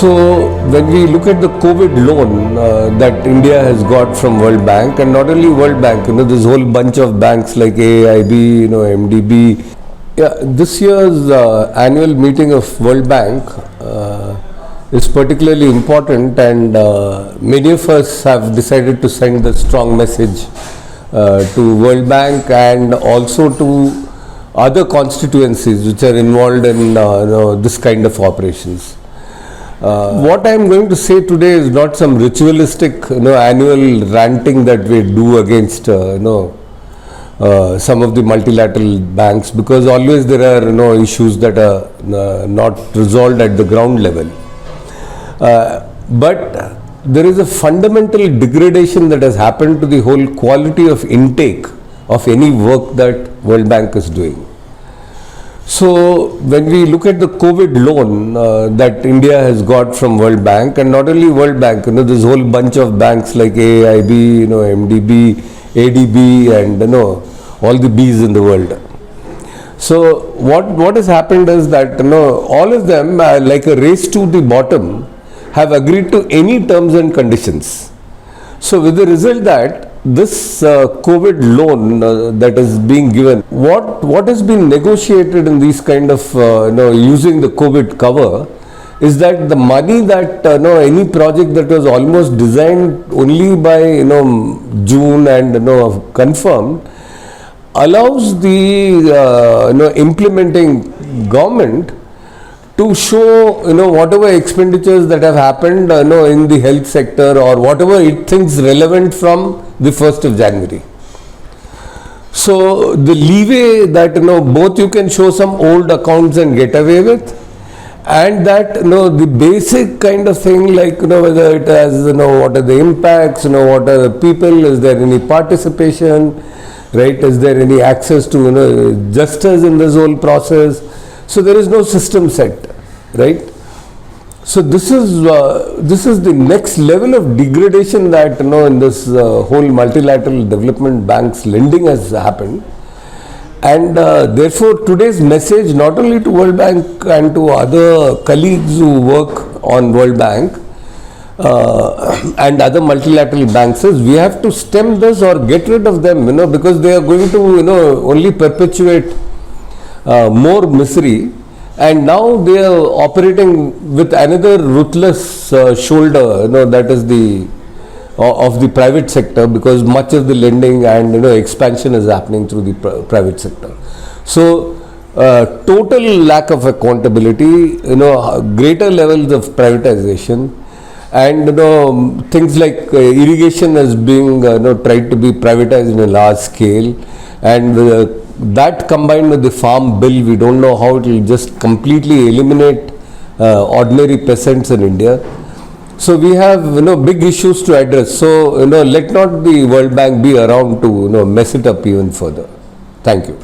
So when we look at the COVID loan that India has got from World Bank, and not only World Bank, this whole bunch of banks like AIB, MDB. Yeah, this year's annual meeting of World Bank is particularly important, and many of us have decided to send a strong message to World Bank and also to other constituencies which are involved in this kind of operations. What I am going to say today is not some ritualistic annual ranting that we do against some of the multilateral banks, because always there are issues that are not resolved at the ground level. But there is a fundamental degradation that has happened to the whole quality of intake of any work that World Bank is doing. So when we look at the COVID loan that India has got from World Bank, and not only World Bank, this whole bunch of banks like AIB, MDB, ADB, and all the Bs in the world. So what has happened is that all of them, like a race to the bottom, have agreed to any terms and conditions. So with the result that this COVID loan that is being given, what has been negotiated in these kind of using the COVID cover is that the money that any project that was almost designed only by June and confirmed, allows the implementing government to show whatever expenditures that have happened in the health sector or whatever it thinks relevant from the 1st of January. So the leeway that both you can show some old accounts and get away with, and that the basic kind of thing like whether it has what are the impacts, what are the people, is there any participation, right, is there any access to justice in this whole process. So there is no system set, right? So this is the next level of degradation that in this whole multilateral development banks lending has happened, and therefore today's message not only to World Bank and to other colleagues who work on World Bank and other multilateral banks is we have to stem this or get rid of them, because they are going to only perpetuate more misery, and now they are operating with another ruthless shoulder, that is the of the private sector, because much of the lending and expansion is happening through the private sector. So total lack of accountability, greater levels of privatization, and things like irrigation is being tried to be privatized in a large scale, and that combined with the farm bill, we don't know how it will just completely eliminate ordinary peasants in India. So we have big issues to address. So let not the World Bank be around to mess it up even further. Thank you.